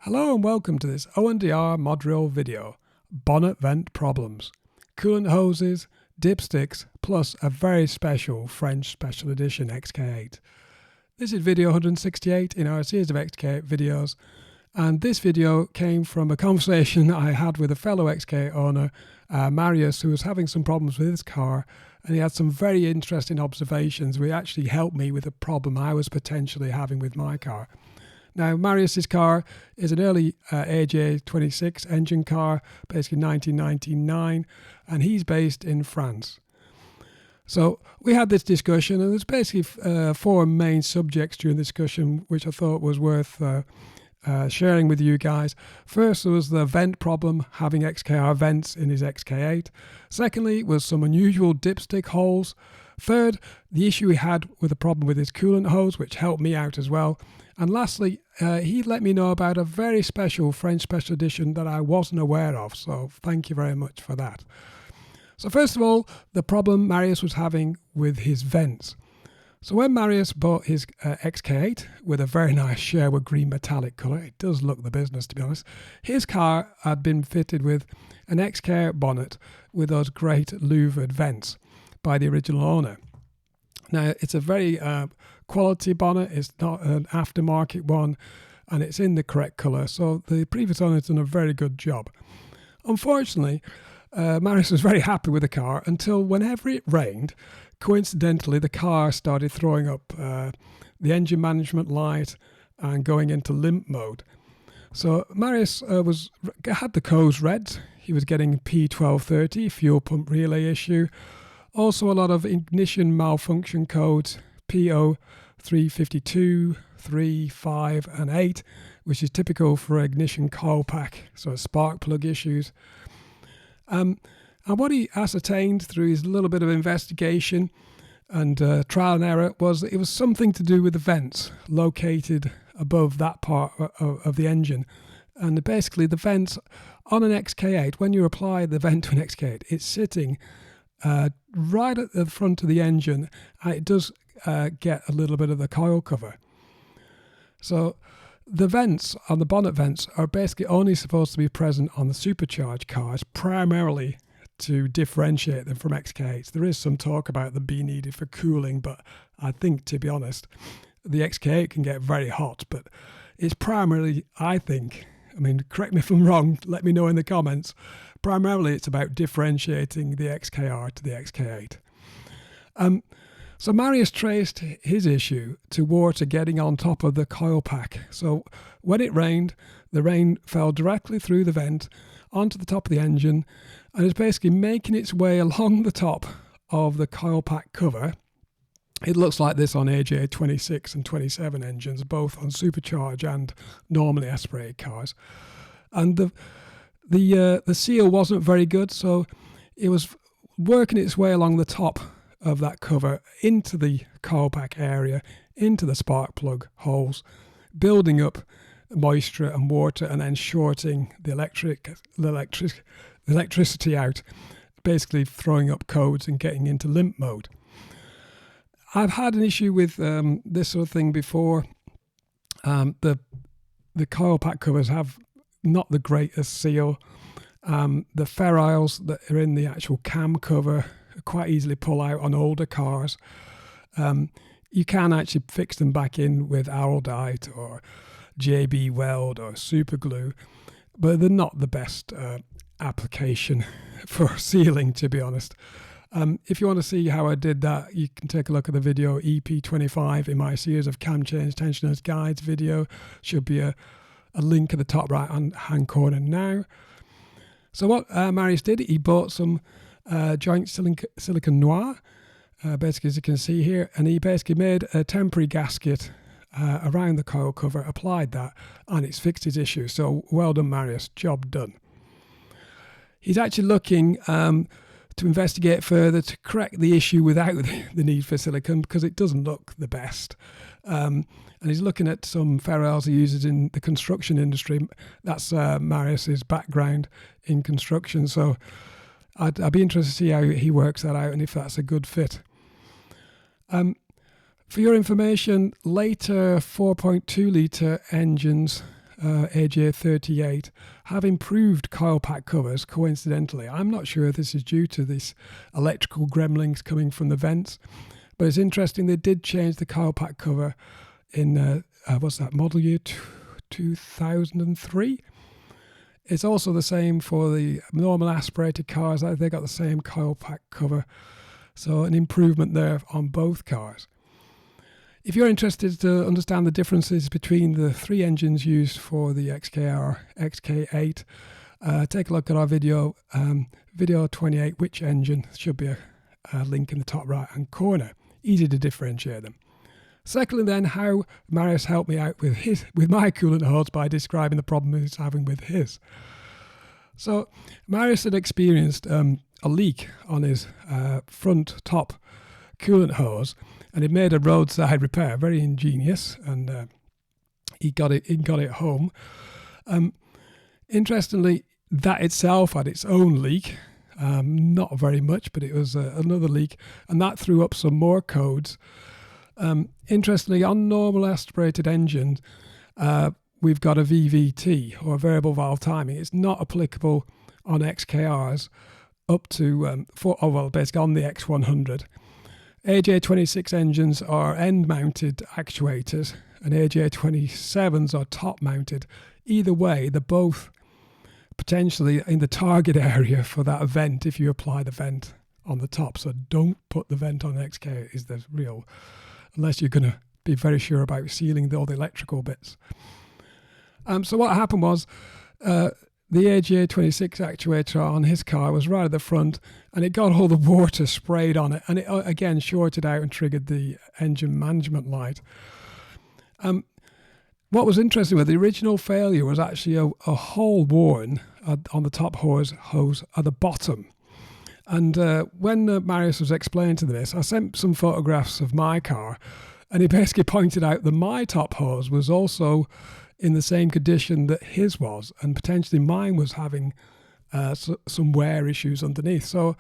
Hello and welcome to this O&DR Modurol video, bonnet vent problems, coolant hoses, dipsticks, plus a very special French special edition XK8. This is video 168 in our series of XK8 videos, and this video came from a conversation I had with a fellow XK8 owner, Marius, who was having some problems with his car, and he had some very interesting observations which actually helped me with a problem I was potentially having with my car. Now, Marius's car is an early AJ26 engine car, basically 1999, and he's based in France. So we had this discussion, and there's basically four main subjects during the discussion, which I thought was worth sharing with you guys. First, there was the vent problem, having XKR vents in his XK8. Secondly, was some unusual dipstick holes. Third, the issue he had with the problem with his coolant hose, which helped me out as well. And lastly, he let me know about a very special French special edition that I wasn't aware of. So thank you very much for that. So first of all, the problem Marius was having with his vents. So when Marius bought his XK8 with a very nice Sherwood green metallic colour, it does look the business to be honest, his car had been fitted with an XKR bonnet with those great louvered vents by the original owner. Now, it's a very quality bonnet, it's not an aftermarket one, and it's in the correct colour, so the previous owner has done a very good job. Unfortunately, Marius was very happy with the car until whenever it rained, coincidentally the car started throwing up the engine management light and going into limp mode. So Marius had the codes read. He was getting P1230, fuel pump relay issue. Also a lot of ignition malfunction codes, PO 352, 3, 5 and 8, which is typical for ignition coil pack, so spark plug issues. And what he ascertained through his little bit of investigation and trial and error was that it was something to do with the vents located above that part of the engine. And basically the vents on an XK8, when you apply the vent to an XK8, it's sitting right at the front of the engine, and it does get a little bit of the coil cover. So the vents on the bonnet vents are basically only supposed to be present on the supercharged cars, primarily to differentiate them from XK8s. There is some talk about them being needed for cooling, but I think, to be honest, the XK8 can get very hot, but it's primarily, I think, I mean, correct me if I'm wrong, let me know in the comments, primarily it's about differentiating the XKR to the XK8. So Marius traced his issue to water getting on top of the coil pack. So when it rained, the rain fell directly through the vent onto the top of the engine and is basically making its way along the top of the coil pack cover. It looks like this on AJ26 and 27 engines, both on supercharged and normally aspirated cars. And the seal wasn't very good, so it was working its way along the top of that cover into the coil pack area, into the spark plug holes, building up moisture and water, and then shorting the electricity out, basically throwing up codes and getting into limp mode. I've had an issue with this sort of thing before. The coil pack covers have not the greatest seal. The ferrules that are in the actual cam cover quite easily pull out on older cars. You can actually fix them back in with Araldite or JB Weld or super glue, but they're not the best application for sealing, to be honest. If you want to see how I did that, you can take a look at the video EP25 in my series of cam change tensioners guides video. Should be a link at the top right hand corner now. So what Marius did, he bought some joint silicon noir, basically as you can see here, and he basically made a temporary gasket around the coil cover, applied that, and it's fixed his issue. So well done, Marius, job done. He's actually looking to investigate further to correct the issue without the need for silicon, because it doesn't look the best. And he's looking at some ferrules he uses in the construction industry. That's Marius's background in construction, so I'd be interested to see how he works that out and if that's a good fit. For your information, later 4.2 litre engines AJ38 have improved coil pack covers, coincidentally. I'm not sure if this is due to this electrical gremlins coming from the vents, but it's interesting they did change the coil pack cover in, what's that, model year 2003? It's also the same for the normal aspirated cars. They got the same coil pack cover, so an improvement there on both cars. If you're interested to understand the differences between the three engines used for the XKR XK8, take a look at our video, video 28, which engine. Should be a link in the top right hand corner. Easy to differentiate them. Secondly then, how Marius helped me out with my coolant hose by describing the problem he's having with his. So Marius had experienced a leak on his front top coolant hose, and he made a roadside repair, very ingenious, and he got it home. Interestingly, that itself had its own leak, not very much, but it was another leak, and that threw up some more codes. Interestingly, on normal aspirated engines, we've got a VVT, or variable valve timing. It's not applicable on XKRs up to, basically on the X100. AJ26 engines are end-mounted actuators, and AJ27s are top-mounted. Either way, they're both potentially in the target area for that vent if you apply the vent on the top. So don't put the vent on XK, is the real, unless you're going to be very sure about sealing all the electrical bits. So what happened was, the AJ26 actuator on his car was right at the front, and it got all the water sprayed on it, and it again shorted out and triggered the engine management light. What was interesting with the original failure was actually a hole worn on the top hose at the bottom. And when Marius was explaining to this, I sent some photographs of my car, and he basically pointed out that my top hose was also in the same condition that his was, and potentially mine was having some wear issues underneath. So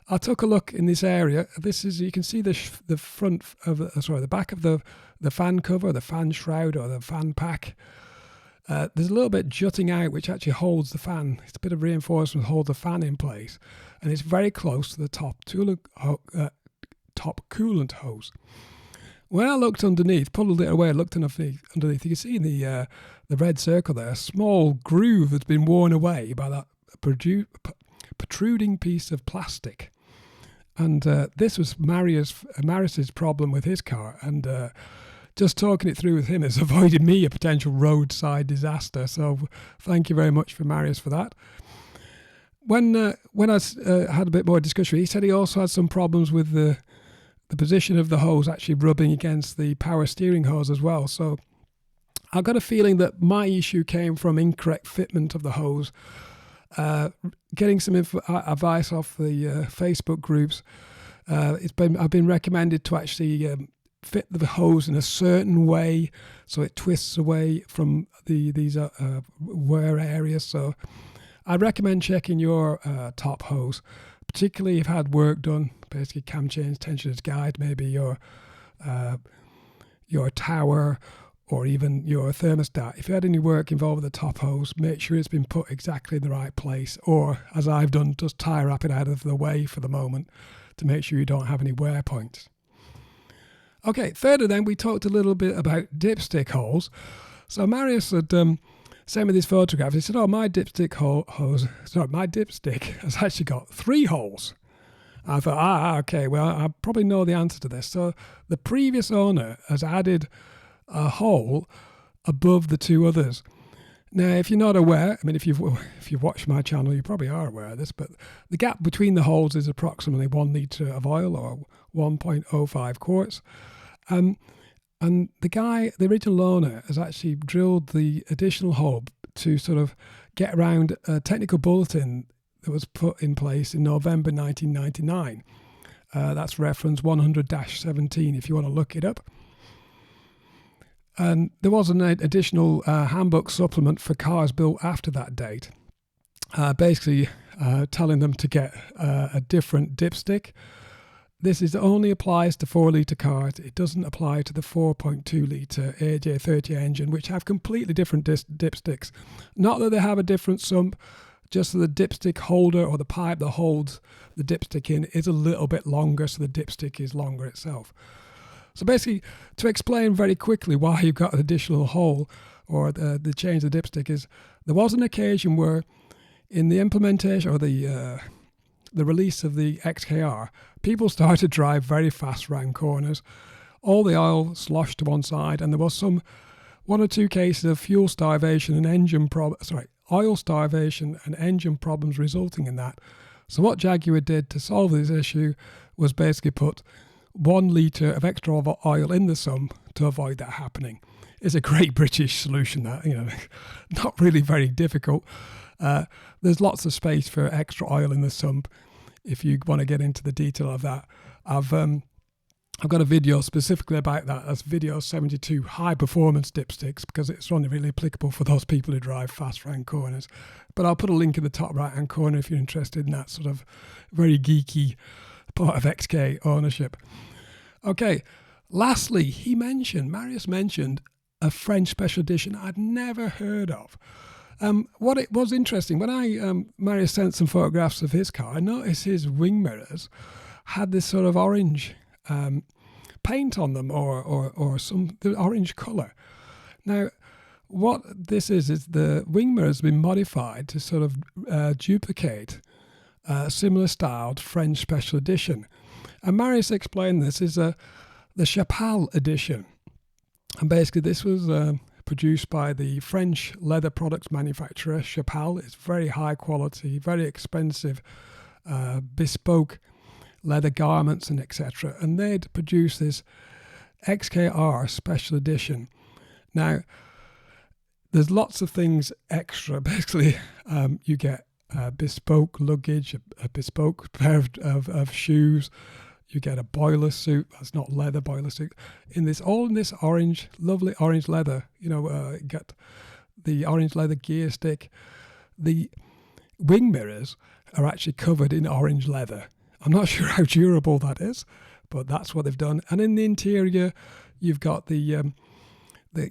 I took a look in this area. This is, you can see the front of the back of the fan cover, the fan shroud, or the fan pack. There's a little bit jutting out, which actually holds the fan. It's a bit of reinforcement to hold the fan in place, and it's very close to the top coolant hose. When I looked underneath, pulled it away, looked underneath, you can see in the red circle there, a small groove that's been worn away by that protruding piece of plastic. And this was Marius's problem with his car, and just talking it through with him has avoided me a potential roadside disaster. So thank you very much for Marius for that. When I had a bit more discussion, he said he also had some problems with the position of the hose actually rubbing against the power steering hose as well. So I've got a feeling that my issue came from incorrect fitment of the hose. Getting some advice off the Facebook groups, I've been recommended to actually fit the hose in a certain way so it twists away from these wear areas. So I recommend checking your top hose, particularly if you've had work done, basically cam change, tensioners guide, maybe your tower, or even your thermostat. If you had any work involved with the top hose, make sure it's been put exactly in the right place, or as I've done, just tie wrap it out of the way for the moment to make sure you don't have any wear points. Okay, thirdly then, we talked a little bit about dipstick holes. So Marius had sent me this photograph. He said, oh, my dipstick has actually got 3 holes. I thought, okay, well, I probably know the answer to this. So the previous owner has added a hole above the 2 others. Now, if you're not aware, I mean, if you've watched my channel, you probably are aware of this, but the gap between the holes is approximately 1 litre of oil, or 1.05 quarts. And the original owner has actually drilled the additional hole to sort of get around a technical bulletin that was put in place in November 1999. That's reference 100-17 if you want to look it up. And there was an additional handbook supplement for cars built after that date, basically telling them to get a different dipstick. this only applies to 4-litre cars. It doesn't apply to the 4.2-litre AJ30 engine, which have completely different dipsticks. Not that they have a different sump, just the dipstick holder or the pipe that holds the dipstick in is a little bit longer, so the dipstick is longer itself. So basically, to explain very quickly why you've got an additional hole or the change of the dipstick is, there was an occasion where in the implementation or the release of the XKR, people started to drive very fast round corners. All the oil sloshed to one side, and there was one or two cases of fuel starvation and oil starvation and engine problems resulting in that. So what Jaguar did to solve this issue was basically put 1 litre of extra oil in the sump to avoid that happening. It's a great British solution, that, not really very difficult. There's lots of space for extra oil in the sump if you want to get into the detail of that. I've got a video specifically about that. That's video 72, high performance dipsticks, because it's only really applicable for those people who drive fast round corners. But I'll put a link in the top right hand corner if you're interested in that sort of very geeky part of XK ownership. Okay, lastly, Marius mentioned a French special edition I'd never heard of. What it was interesting, when Marius sent some photographs of his car, I noticed his wing mirrors had this sort of orange paint on them, or some orange colour. Now, what this is the wing mirror has been modified to sort of duplicate a similar styled French special edition. And Marius explained this is the Chapelle edition. And basically this was produced by the French leather products manufacturer Chapelle. It's very high quality, very expensive, bespoke leather garments and etc. And they'd produce this XKR special edition. Now, there's lots of things extra. Basically, you get bespoke luggage, a bespoke pair of shoes. You get a boiler suit. That's not leather, boiler suit. In this orange, lovely orange leather. You get the orange leather gear stick. The wing mirrors are actually covered in orange leather. I'm not sure how durable that is, but that's what they've done. And in the interior, you've got you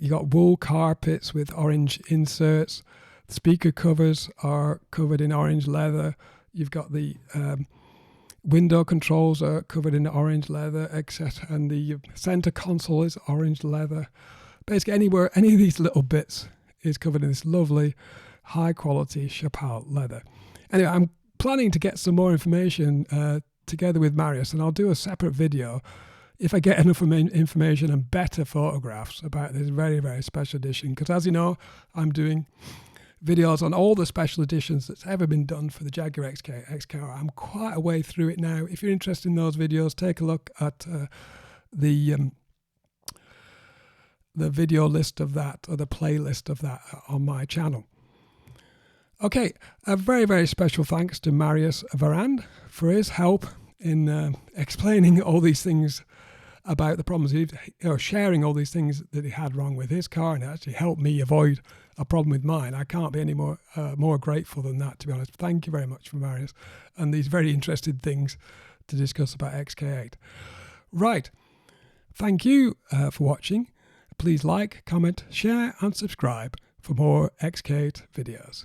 got wool carpets with orange inserts. The speaker covers are covered in orange leather. You've got the window controls are covered in orange leather, etc. And the center console is orange leather. Basically, any of these little bits is covered in this lovely, high quality Chapelle leather. Anyway, I'm planning to get some more information together with Marius, and I'll do a separate video if I get enough information and better photographs about this very, very special edition. Because as you know, I'm doing videos on all the special editions that's ever been done for the Jaguar XKR. I'm quite a way through it now. If you're interested in those videos, take a look at the video list of that, or the playlist of that on my channel. Okay, a very, very special thanks to Marius Varan for his help in explaining all these things about the problems, sharing all these things that he had wrong with his car, and it actually helped me avoid a problem with mine. I can't be any more grateful than that, to be honest. Thank you very much for Marius and these very interesting things to discuss about XK8. Right, thank you for watching. Please like, comment, share and subscribe for more XK8 videos.